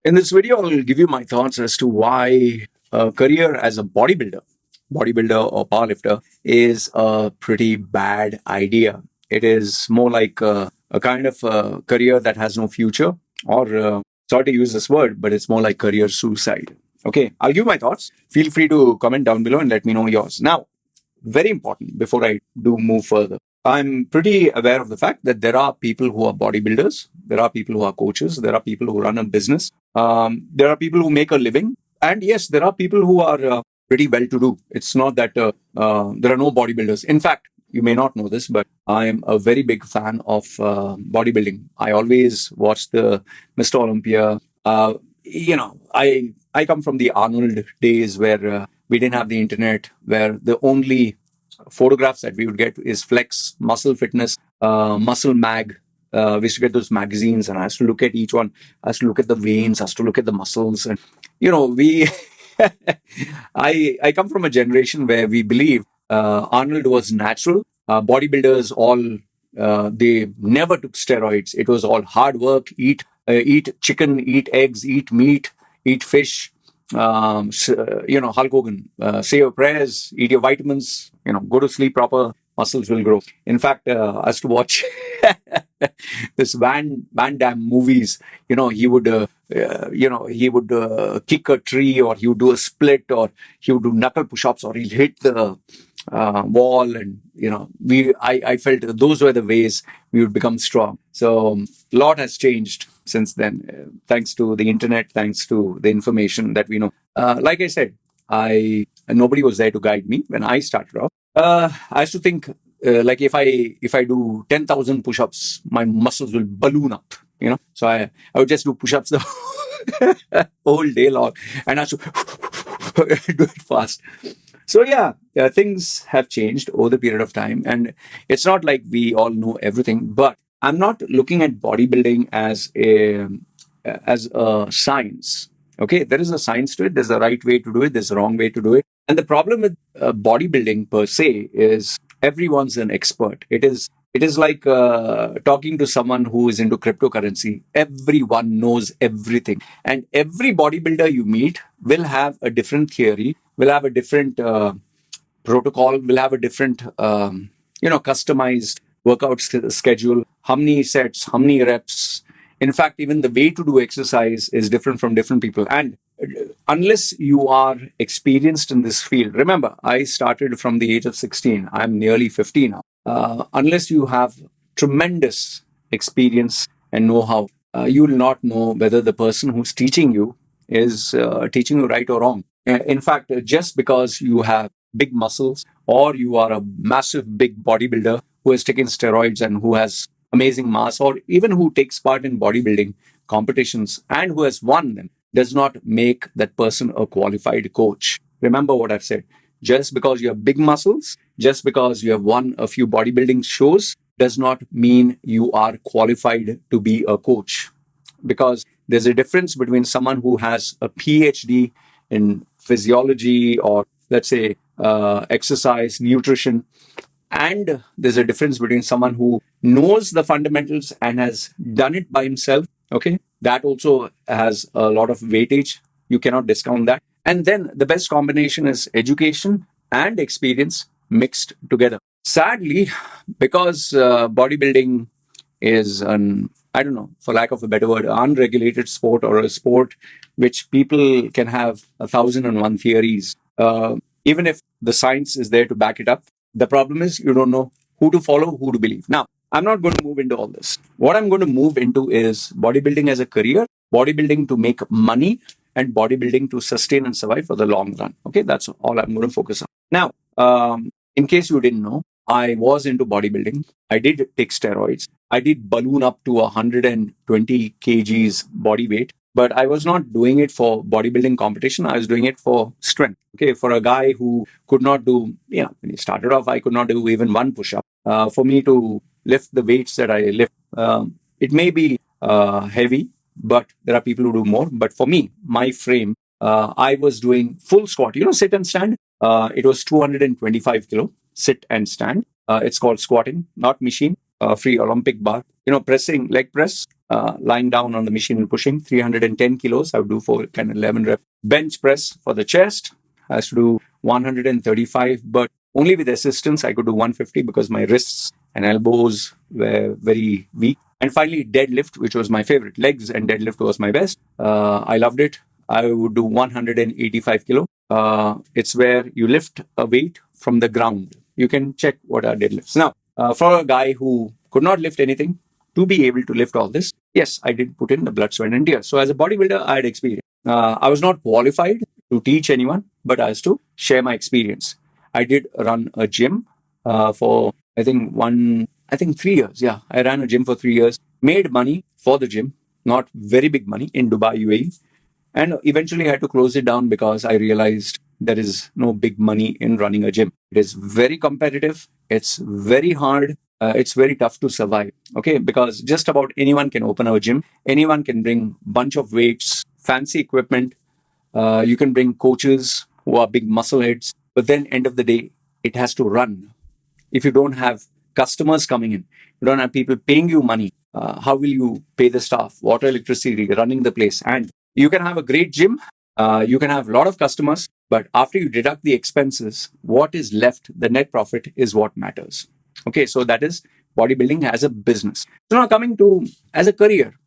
In this video, I'll give you my thoughts as to why a career as a bodybuilder or powerlifter is a pretty bad idea. It is more like a kind of a career that has no future, or sorry to use this word, but it's more like career suicide. Okay, I'll give my thoughts. Feel free to comment down below and let me know yours. Now, very important before I do move further. I'm pretty aware of the fact that there are people who are bodybuilders, there are people who are coaches, there are people who run a business, there are people who make a living, and yes, there are people who are pretty well to do. It's not that there are no bodybuilders. In fact, you may not know this, but I am a very big fan of bodybuilding. I always watch the Mr. Olympia. I come from the Arnold days where we didn't have the internet, where the only photographs that we would get is Flex, Muscle Fitness, Muscle Mag. We used to get those magazines, and I used to look at each one. I used to look at the veins. I used to look at the muscles, and we. I come from a generation where we believe Arnold was natural. Bodybuilders all they never took steroids. It was all hard work. Eat chicken, eat eggs, eat meat, eat fish. Hulk Hogan, say your prayers, eat your vitamins, go to sleep proper, muscles will grow. In fact, I used to watch this Van Damme movies. He would kick a tree, or he would do a split, or he would do knuckle push-ups, or he'll hit the wall, and I felt those were the ways we would become strong. So a lot has changed since then, thanks to the internet, thanks to the information that we know. Like I said, nobody was there to guide me when I started off. I used to think like if I do 10,000 push-ups, my muscles will balloon up. So I would just do push-ups the whole day long, and I used to do it fast. So things have changed over the period of time, and it's not like we all know everything. But I'm not looking at bodybuilding as a science. Okay, there is a science to it. There's a right way to do it. There's a wrong way to do it. And the problem with bodybuilding per se is everyone's an expert. It is like talking to someone who is into cryptocurrency. Everyone knows everything, and every bodybuilder you meet will have a different theory, will have a different protocol, will have a different customized workout schedule. How many sets, how many reps. In fact, even the way to do exercise is different from different people. And unless you are experienced in this field, remember, I started from the age of 16. I'm nearly 50 now. Unless you have tremendous experience and know-how, you will not know whether the person who's teaching you is teaching you right or wrong. In fact, just because you have big muscles, or you are a massive big bodybuilder who has taken steroids and who has amazing mass, or even who takes part in bodybuilding competitions and who has won them, does not make that person a qualified coach. Remember what I've said. Just because you have big muscles, just because you have won a few bodybuilding shows, does not mean you are qualified to be a coach. Because there's a difference between someone who has a PhD in physiology, or let's say exercise, nutrition, and there's a difference between someone who knows the fundamentals and has done it by himself. Okay, that also has a lot of weightage. You cannot discount that. And then the best combination is education and experience mixed together. Sadly, because bodybuilding is I don't know, for lack of a better word, unregulated sport, or a sport which people can have 1,001 theories, even if the science is there to back it up. The problem is you don't know who to follow, who to believe. Now, I'm not going to move into all this. What I'm going to move into is bodybuilding as a career, bodybuilding to make money, and bodybuilding to sustain and survive for the long run. Okay, that's all I'm going to focus on. Now, in case you didn't know, I was into bodybuilding. I did take steroids. I did balloon up to 120 kgs body weight. But I was not doing it for bodybuilding competition. I was doing it for strength. Okay, for a guy who could not do, when he started off, I could not do even one push-up. For me to lift the weights that I lift, it may be heavy, but there are people who do more. But for me, my frame, I was doing full squat. Sit and stand. It was 225 kilo, sit and stand. It's called squatting, not machine. Free Olympic bar. Pressing, leg press, lying down on the machine and pushing 310 kilos. I would do for kind of 11 reps. Bench press for the chest. I used to do 135, but only with assistance. I could do 150 because my wrists and elbows were very weak. And finally, deadlift, which was my favorite. Legs and deadlift was my best. I loved it. I would do 185 kilo. It's where you lift a weight from the ground. You can check what are deadlifts. Now, for a guy who could not lift anything, to be able to lift all this, yes, I did put in the blood, sweat, and tears. So as a bodybuilder, I had experience. I was not qualified to teach anyone, but I was to share my experience. I did run a gym for, I think 3 years. Yeah, I ran a gym for 3 years, made money for the gym, not very big money in Dubai, UAE. And eventually I had to close it down because I realized there is no big money in running a gym. It is very competitive. It's very hard. It's very tough to survive. Okay, because just about anyone can open a gym. Anyone can bring bunch of weights, fancy equipment. You can bring coaches who are big muscle heads. But then end of the day, it has to run. If you don't have customers coming in, you don't have people paying you money, how will you pay the staff, water, electricity, running the place? And you can have a great gym, you can have a lot of customers, but after you deduct the expenses, what is left, the net profit is what matters. Okay, so that is bodybuilding as a business. So now coming to as a career.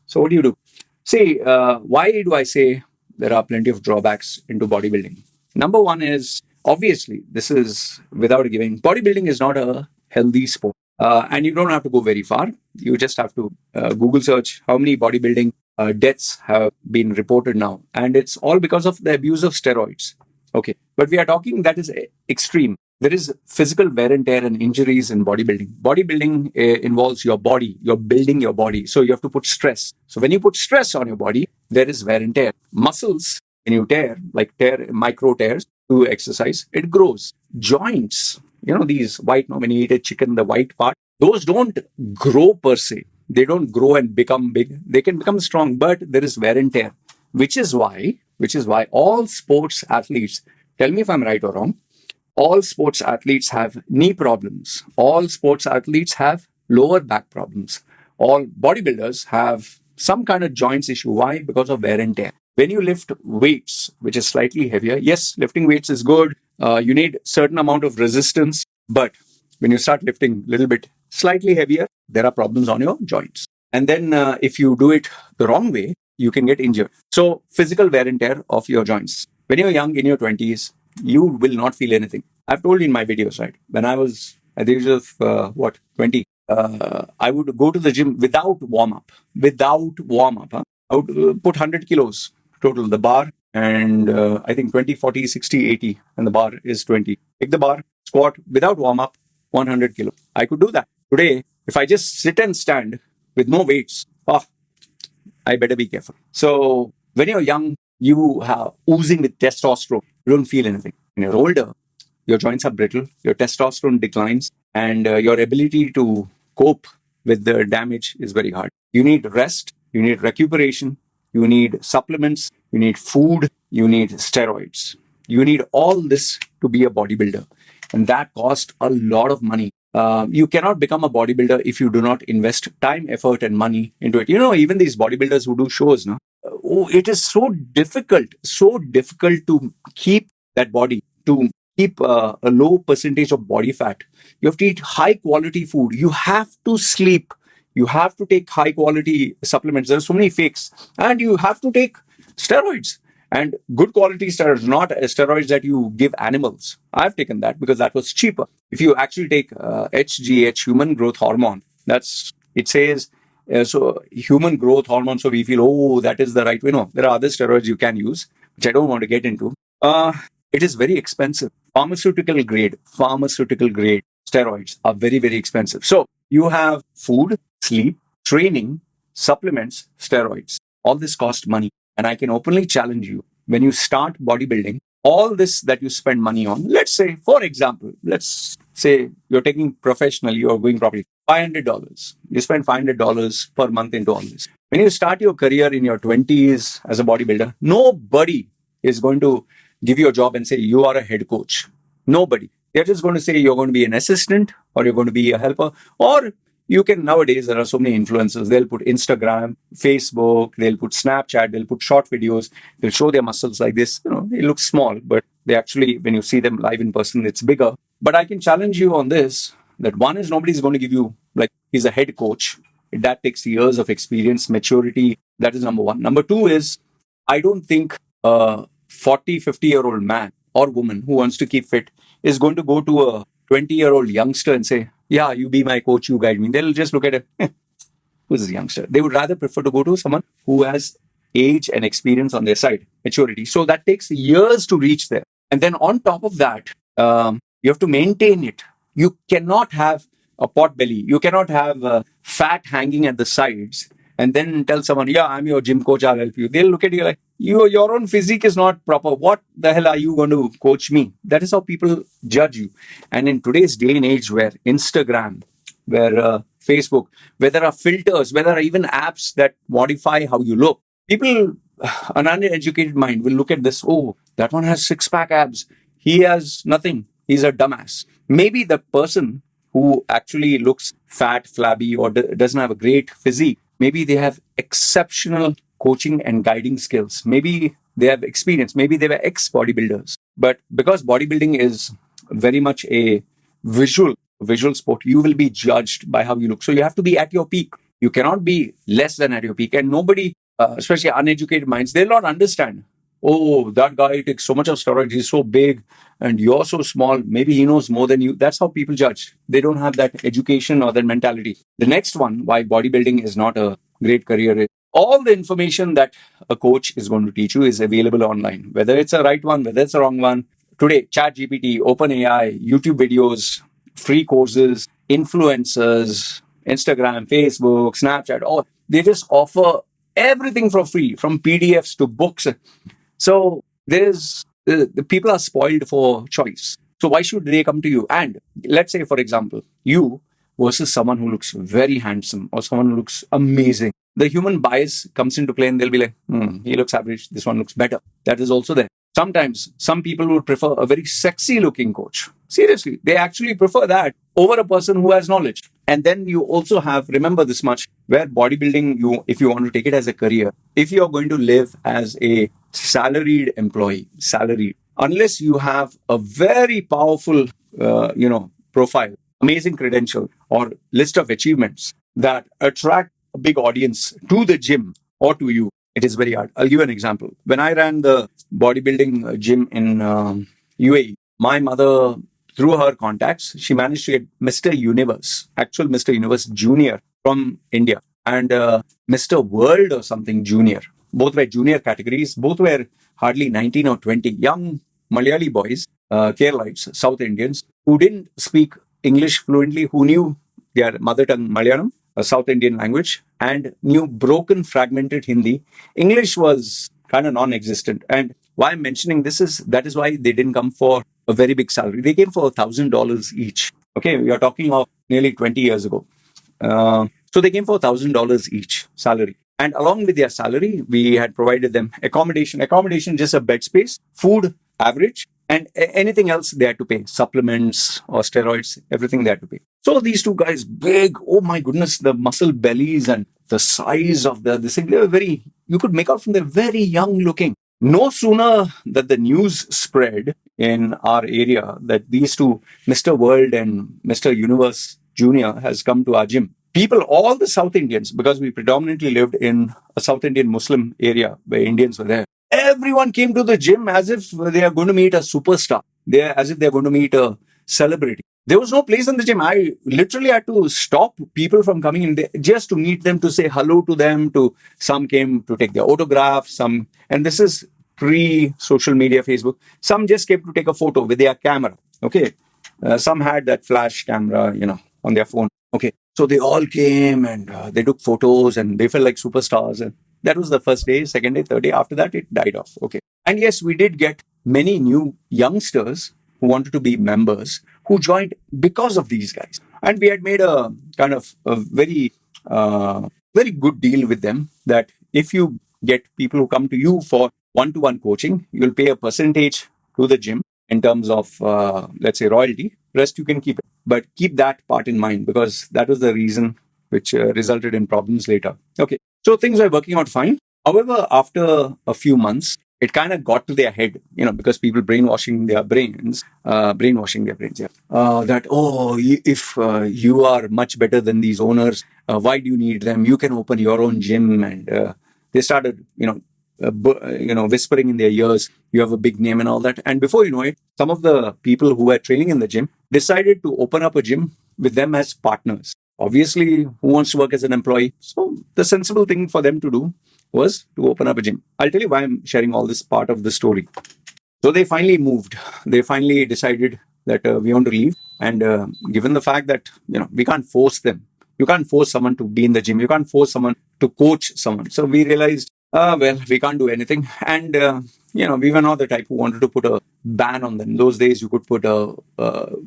So what do you do? See, why do I say there are plenty of drawbacks into bodybuilding? Number one is, obviously, this is without giving, bodybuilding is not a healthy sport. And you don't have to go very far. You just have to Google search how many bodybuilding deaths have been reported now. And it's all because of the abuse of steroids. Okay. But we are talking that is extreme. There is physical wear and tear and injuries in bodybuilding. Bodybuilding involves your body. You're building your body. So you have to put stress. So when you put stress on your body, there is wear and tear. Muscles, when you tear, like tear, micro tears, to exercise, it grows. Joints, these white, when you eat a chicken, the white part, those don't grow per se. They don't grow and become big. They can become strong, but there is wear and tear, which is why all sports athletes, tell me if I'm right or wrong, all sports athletes have knee problems. All sports athletes have lower back problems. All bodybuilders have some kind of joints issue. Why? Because of wear and tear. When you lift weights, which is slightly heavier, yes, lifting weights is good. You need certain amount of resistance. But when you start lifting a little bit slightly heavier, there are problems on your joints. And then if you do it the wrong way, you can get injured. So physical wear and tear of your joints. When you're young, in your 20s, you will not feel anything. I've told you in my videos, right? When I was at the age of 20, I would go to the gym without warm up. Huh? I would put 100 kilos total, the bar, and I think 20, 40, 60, 80, and the bar is 20. Take the bar, squat without warm up, 100 kilos. I could do that. Today, if I just sit and stand with no weights, I better be careful. So when you're young, you are oozing with testosterone. You don't feel anything. When you're older, your joints are brittle, your testosterone declines, and your ability to cope with the damage is very hard. You need rest, you need recuperation, you need supplements, you need food, you need steroids. You need all this to be a bodybuilder. And that costs a lot of money. You cannot become a bodybuilder if you do not invest time, effort, and money into it. Even these bodybuilders who do shows, it is so difficult to keep that body, to keep a low percentage of body fat. You have to eat high quality food. You have to sleep. You have to take high quality supplements. There are so many fakes. And you have to take steroids. And good quality steroids, not steroids that you give animals. I've taken that because that was cheaper. If you actually take HGH, human growth hormone, it says, so human growth hormone, so we feel, that is the right way. No, there are other steroids you can use, which I don't want to get into. It is very expensive. Pharmaceutical grade steroids are very, very expensive. So you have food, sleep, training, supplements, steroids. All this cost money. And I can openly challenge you, when you start bodybuilding, all this that you spend money on, let's say, for example, let's say you're taking professional, you're going properly, $500. You spend $500 per month into all this. When you start your career in your 20s as a bodybuilder, nobody is going to give you a job and say you are a head coach. Nobody. They're just going to say you're going to be an assistant, or you're going to be a helper, or You can nowadays, there are so many influencers. They'll put Instagram, Facebook, they'll put Snapchat, they'll put short videos, they'll show their muscles like this. They look small, but they actually, when you see them live in person, it's bigger. But I can challenge you on this, that one is nobody's going to give you, like, he's a head coach. That takes years of experience, maturity. That is number one. Number two is, I don't think a 40, 50-year-old man or woman who wants to keep fit is going to go to a 20-year-old youngster and say, yeah, you be my coach, you guide me. They'll just look at it, who's this youngster? They would rather prefer to go to someone who has age and experience on their side, maturity. So that takes years to reach there. And then on top of that, you have to maintain it. You cannot have a pot belly. You cannot have fat hanging at the sides and then tell someone, yeah, I'm your gym coach, I'll help you. They'll look at you like, your own physique is not proper. What the hell are you going to coach me? That is how people judge you. And in today's day and age where Instagram, where Facebook, where there are filters, where there are even apps that modify how you look, people, an uneducated mind will look at this, oh, that one has six-pack abs. He has nothing. He's a dumbass. Maybe the person who actually looks fat, flabby, or doesn't have a great physique, maybe they have exceptional coaching and guiding skills. Maybe they have experience. Maybe they were ex-bodybuilders. But because bodybuilding is very much a visual sport, you will be judged by how you look. So you have to be at your peak. You cannot be less than at your peak. And nobody, especially uneducated minds, they'll not understand. Oh, that guy takes so much of steroids. He's so big and you're so small. Maybe he knows more than you. That's how people judge. They don't have that education or that mentality. The next one, why bodybuilding is not a great career, is all the information that a coach is going to teach you is available online. Whether it's a right one, whether it's a wrong one. Today, ChatGPT, OpenAI, YouTube videos, free courses, influencers, Instagram, Facebook, Snapchat, all they just offer everything for free, from PDFs to books. So there's the people are spoiled for choice. So why should they come to you? And let's say, for example, you versus someone who looks very handsome or someone who looks amazing. The human bias comes into play and they'll be like, he looks average. This one looks better. That is also there. Sometimes some people would prefer a very sexy looking coach. Seriously, they actually prefer that over a person who has knowledge. And then you also have, remember this much, where bodybuilding, if you want to take it as a career, if you're going to live as a salaried employee, unless you have a very powerful, profile, amazing credential or list of achievements that attract a big audience to the gym or to you, it is very hard. I'll give you an example. When I ran the bodybuilding gym in UAE, my mother, through her contacts, she managed to get Mr. Universe, actual Mr. Universe Junior from India, and Mr. World or something Junior. Both were junior categories. Both were hardly 19 or 20. Young Malayali boys, Keralites, South Indians, who didn't speak English fluently, who knew their mother tongue Malayalam, a South Indian language, and knew broken, fragmented Hindi. English was kind of non-existent. And why I'm mentioning this is, that is why they didn't come for a very big salary. They came for $1,000 each. Okay, we are talking of nearly 20 years ago. So they came for $1,000 each salary. And along with their salary, we had provided them accommodation, just a bed space, food, average, and anything else they had to pay, supplements or steroids, everything they had to pay. So these two guys, big, oh my goodness, the muscle bellies and the size of this thing, they were very, you could make out from them, very young looking. No sooner that the news spread in our area that these two, Mr. World and Mr. Universe Junior, has come to our gym, people, all the South Indians, because we predominantly lived in a South Indian Muslim area where Indians were there, everyone came to the gym as if they are going to meet a superstar. As if they're going to meet a celebrity. There was no place in the gym. I literally had to stop people from coming in there just to meet them, to say hello to them. Some came to take their autograph. And this is pre-social media, Facebook. Some just came to take a photo with their camera. Okay. Some had that flash camera, on their phone. Okay. So they all came and they took photos and they felt like superstars. And that was the first day, second day, third day. After that, it died off. Okay. And yes, we did get many new youngsters who wanted to be members who joined because of these guys. And we had made a kind of a very, very good deal with them that if you get people who come to you for one-to-one coaching, you'll pay a percentage to the gym in terms of, let's say, royalty. Rest you can keep it. But keep that part in mind, because that was the reason which resulted in problems later. Okay. So things were working out fine. However, after a few months, it kind of got to their head, because people brainwashing their brains, yeah. That, if you are much better than these owners, why do you need them? You can open your own gym. And they started, whispering in their ears, you have a big name and all that. And before you know it, some of the people who were training in the gym decided to open up a gym with them as partners. Obviously, who wants to work as an employee? So the sensible thing for them to do was to open up a gym. I'll tell you why I'm sharing all this part of the story. So they finally moved. They finally decided that we want to leave. And given the fact that, we can't force them. You can't force someone to be in the gym. You can't force someone to coach someone. So we realized, we can't do anything. And, we were not the type who wanted to put a ban on them. Those days, you could put a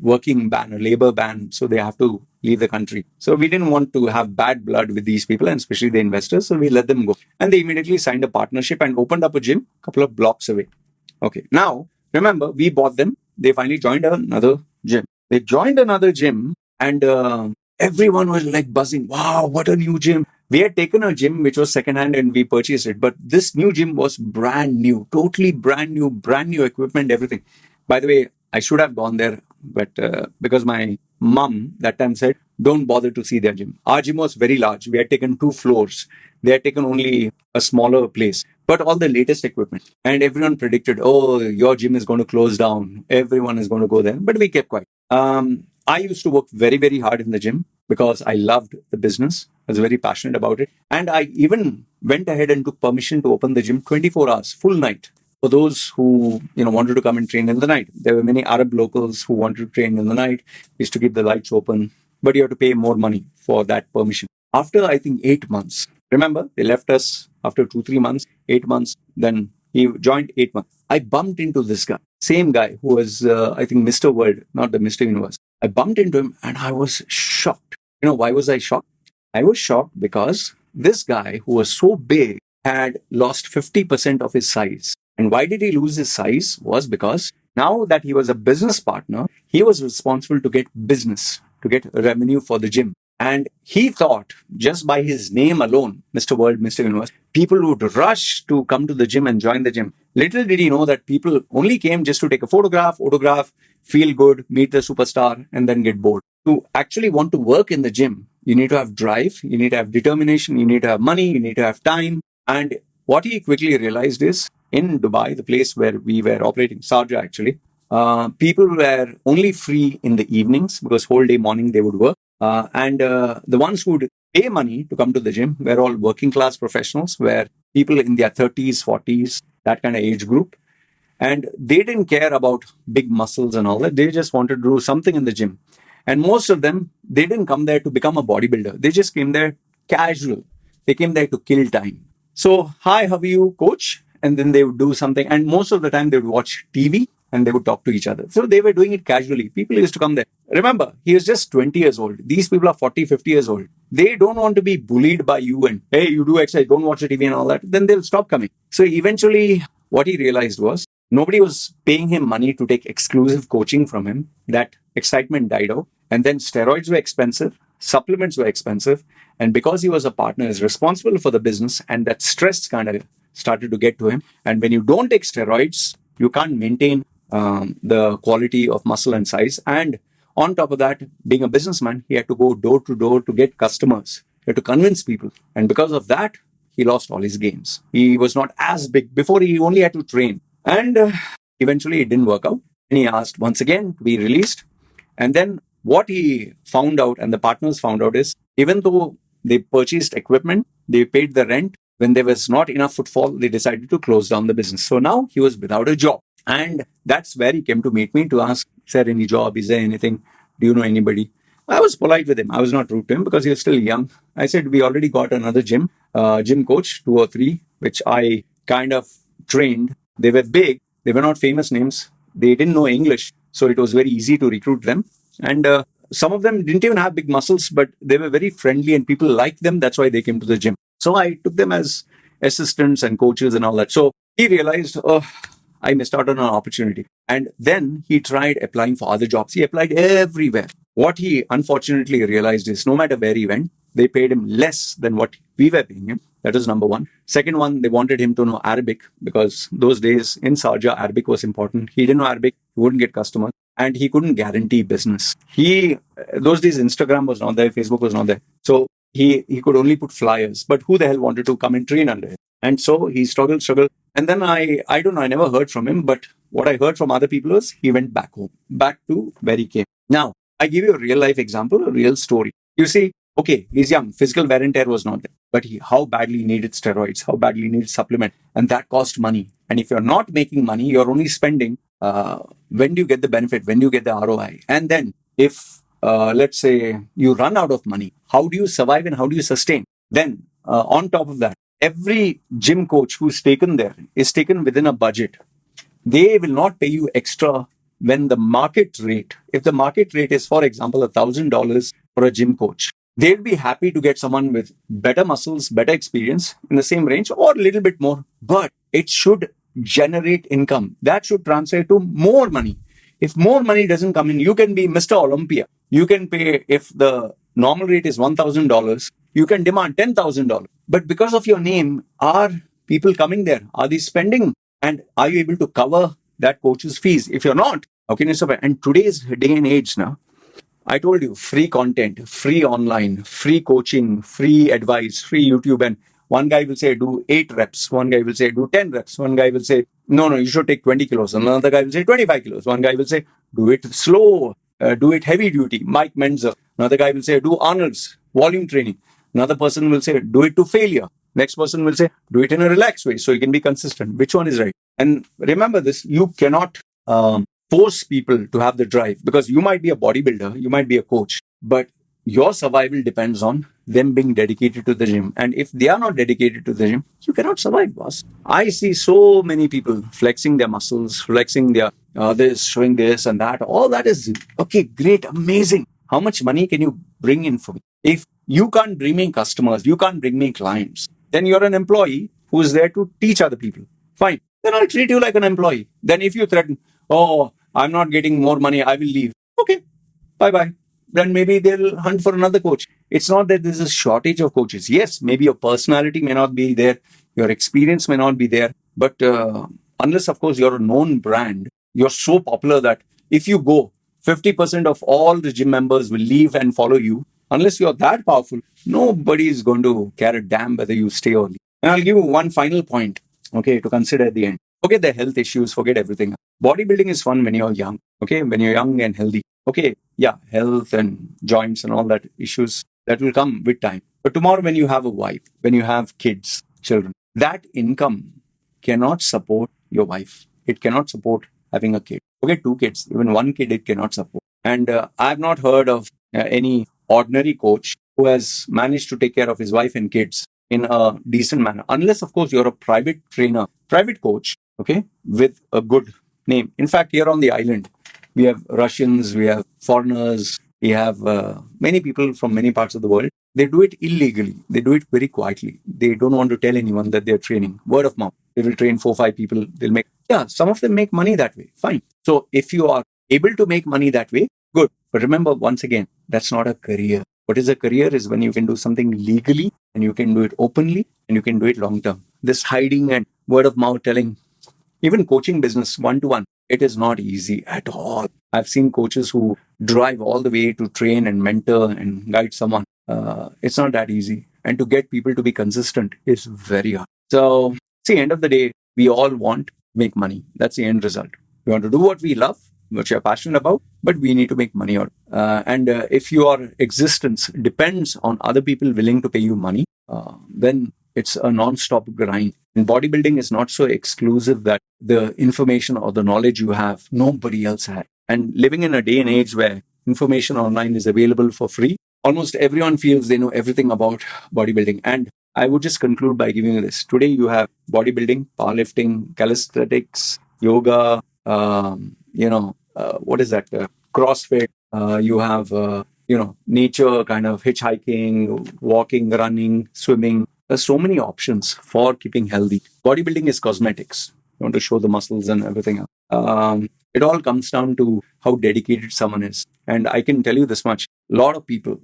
working ban, a labor ban, so they have to leave the country. So we didn't want to have bad blood with these people, and especially the investors. So we let them go. And they immediately signed a partnership and opened up a gym a couple of blocks away. Okay. Now, remember, we bought them. They finally joined another gym. They joined another gym, and everyone was like buzzing. Wow, what a new gym. We had taken a gym which was secondhand and we purchased it. But this new gym was brand new, totally brand new equipment, everything. By the way, I should have gone there, but because my mom that time said, don't bother to see their gym. Our gym was very large. We had taken 2 floors. They had taken only a smaller place, but all the latest equipment. And everyone predicted, oh, your gym is going to close down. Everyone is going to go there. But we kept quiet. I used to work very, very hard in the gym because I loved the business. I was very passionate about it. And I even went ahead and took permission to open the gym 24 hours, full night. For those who wanted to come and train in the night. There were many Arab locals who wanted to train in the night. We used to keep the lights open, but you have to pay more money for that permission. After, I think, 8 months, remember, they left us after 2-3 months, 8 months, then he joined 8 months. I bumped into this guy, same guy who was, I think, Mr. World, not the Mr. Universe. I bumped into him and I was shocked. Why was I shocked? I was shocked because this guy who was so big had lost 50% of his size. And why did he lose his size? Was because now that he was a business partner, he was responsible to get business, to get revenue for the gym. And he thought just by his name alone, Mr. World, Mr. Universe, people would rush to come to the gym and join the gym. Little did he know that people only came just to take a photograph, feel good, meet the superstar, and then get bored. To actually want to work in the gym, you need to have drive, you need to have determination, you need to have money, you need to have time. And what he quickly realized is, in Dubai, the place where we were operating, Sharjah actually, people were only free in the evenings because whole day morning they would work. And the ones who would pay money to come to the gym were all working class professionals, were people in their 30s, 40s, that kind of age group. And they didn't care about big muscles and all that. They just wanted to do something in the gym. And most of them, they didn't come there to become a bodybuilder. They just came there casual. They came there to kill time. So, hi, how are you, coach? And then they would do something. And most of the time they would watch TV and they would talk to each other. So they were doing it casually. People used to come there. Remember, he was just 20 years old. These people are 40, 50 years old. They don't want to be bullied by you and, hey, you do exercise, don't watch the TV and all that. Then they'll stop coming. So eventually what he realized was nobody was paying him money to take exclusive coaching from him. That excitement died out. And then steroids were expensive. Supplements were expensive. And because he was a partner, is responsible for the business, and that stress kind of started to get to him. And when you don't take steroids, you can't maintain the quality of muscle and size. And on top of that, being a businessman, he had to go door to door to get customers. He had to convince people. And because of that, he lost all his gains. He was not as big. Before, he only had to train. And eventually, it didn't work out. And he asked once again to be released. And then what he found out, and the partners found out, is even though they purchased equipment, they paid the rent, when there was not enough footfall, they decided to close down the business. So now he was without a job. And that's where he came to meet me to ask, is there any job? Is there anything? Do you know anybody? I was polite with him. I was not rude to him because he was still young. I said, we already got another gym coach, 2 or 3, which I kind of trained. They were big. They were not famous names. They didn't know English. So it was very easy to recruit them. And some of them didn't even have big muscles, but they were very friendly and people liked them. That's why they came to the gym. So I took them as assistants and coaches and all that. So he realized, I missed out on an opportunity. And then he tried applying for other jobs. He applied everywhere. What he unfortunately realized is no matter where he went, they paid him less than what we were paying him. That was number one. Second one, they wanted him to know Arabic because those days in Sharjah, Arabic was important. He didn't know Arabic, he wouldn't get customers, and he couldn't guarantee business. Those days, Instagram was not there, Facebook was not there. So he could only put flyers. But who the hell wanted to come and train under him? And so he struggled. And then I don't know, I never heard from him, but what I heard from other people was he went back home, back to where he came. Now, I give you a real life example, a real story. You see, okay, he's young, physical wear and tear was not there, but how badly he needed steroids, how badly he needed supplement, and that cost money. And if you're not making money, you're only spending. When do you get the benefit? When do you get the ROI? And then if, let's say, you run out of money, how do you survive and how do you sustain? Then, on top of that, every gym coach who's taken there is taken within a budget. They will not pay you extra when the market rate, if the market rate is, for example, $1,000 for a gym coach, they'll be happy to get someone with better muscles, better experience in the same range or a little bit more. But it should generate income. That should translate to more money. If more money doesn't come in, you can be Mr. Olympia. You can pay, if the normal rate is $1,000, you can demand $10,000. But because of your name, are people coming there? Are they spending? And are you able to cover that coach's fees? If you're not, how can you survive? And today's day and age now, I told you, free content, free online, free coaching, free advice, free YouTube. And one guy will say, do 8 reps. One guy will say, do 10 reps. One guy will say, no, you should take 20 kilos. Another guy will say, 25 kilos. One guy will say, do it slow, do it heavy duty. Mike Menzer. Another guy will say, do Arnold's, volume training. Another person will say, do it to failure. Next person will say, do it in a relaxed way so you can be consistent. Which one is right? And remember this, you cannot force people to have the drive, because you might be a bodybuilder, you might be a coach, but your survival depends on them being dedicated to the gym. And if they are not dedicated to the gym, you cannot survive, boss. I see so many people flexing their muscles, flexing their this, showing this and that. All that is okay, great, amazing. How much money can you bring in for me? If you can't bring me customers, you can't bring me clients, then you're an employee who is there to teach other people. Fine. Then I'll treat you like an employee. Then if you threaten, oh, I'm not getting more money, I will leave. Okay, bye-bye. Then maybe they'll hunt for another coach. It's not that there's a shortage of coaches. Yes, maybe your personality may not be there, your experience may not be there, but unless, of course, you're a known brand, you're so popular that if you go, 50% of all the gym members will leave and follow you. Unless you're that powerful, nobody is going to care a damn whether you stay or leave. And I'll give you one final point, okay, to consider at the end. Forget the health issues, forget everything. Bodybuilding is fun when you're young, okay, when you're young and healthy. Okay, yeah, health and joints and all that issues, that will come with time. But tomorrow when you have a wife, when you have kids, children, that income cannot support your wife. It cannot support having a kid. Okay, 2 kids, even 1 kid it cannot support. And I've not heard of any ordinary coach who has managed to take care of his wife and kids in a decent manner. Unless, of course, you're a private trainer, private coach, okay, with a good name. In fact, here on the island, we have Russians, we have foreigners, we have many people from many parts of the world. They do it illegally. They do it very quietly. They don't want to tell anyone that they're training. Word of mouth. They will train 4 or 5 people. They'll make, some of them make money that way. Fine. So if you are able to make money that way, good. But remember, once again, that's not a career. What is a career is when you can do something legally and you can do it openly and you can do it long term. This hiding and word of mouth telling, even coaching business one-to-one, it is not easy at all. I've seen coaches who drive all the way to train and mentor and guide someone. It's not that easy. And to get people to be consistent is very hard. So, see, end of the day, we all want to make money. That's the end result. We want to do what we love, what you're passionate about, but we need to make money out. And if your existence depends on other people willing to pay you money, then it's a non-stop grind. And bodybuilding is not so exclusive that the information or the knowledge you have, nobody else has. And living in a day and age where information online is available for free, almost everyone feels they know everything about bodybuilding. And I would just conclude by giving you this. Today you have bodybuilding, powerlifting, calisthenics, yoga, what is that? CrossFit. You have, nature kind of hitchhiking, walking, running, swimming. There's so many options for keeping healthy. Bodybuilding is cosmetics. You want to show the muscles and everything else. It all comes down to how dedicated someone is. And I can tell you this much: a lot of people,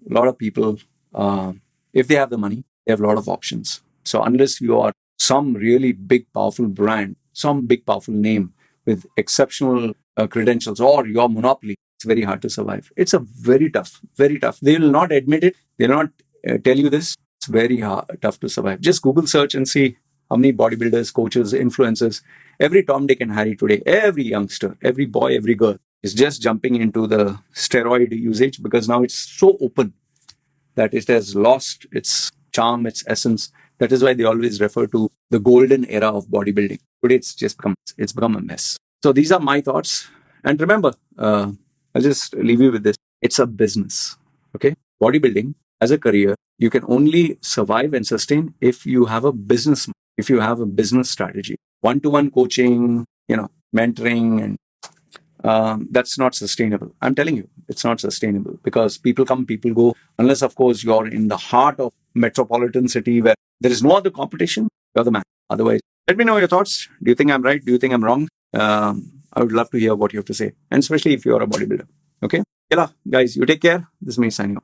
if they have the money, they have a lot of options. So unless you are some really big, powerful brand, some big, powerful name with exceptional credentials, or your monopoly, it's very hard to survive. It's a very tough, very tough. They will not admit it. They'll not tell you this. It's very hard, tough to survive. Just Google search and see how many bodybuilders, coaches, influencers, every Tom, Dick, and Harry today, every youngster, every boy, every girl is just jumping into the steroid usage because now it's so open that it has lost its charm, its essence. That is why they always refer to the golden era of bodybuilding. Today, it's become a mess. So these are my thoughts. And remember, I'll just leave you with this. It's a business. Okay, bodybuilding as a career, you can only survive and sustain if you have a business, if you have a business strategy. One-to-one coaching, mentoring, and that's not sustainable. I'm telling you, it's not sustainable because people come, people go. Unless, of course, you're in the heart of metropolitan city where there is no other competition, you're the man. Otherwise, let me know your thoughts. Do you think I'm right? Do you think I'm wrong? I would love to hear what you have to say, and especially if you're a bodybuilder. Okay? Guys, you take care. This is me signing off.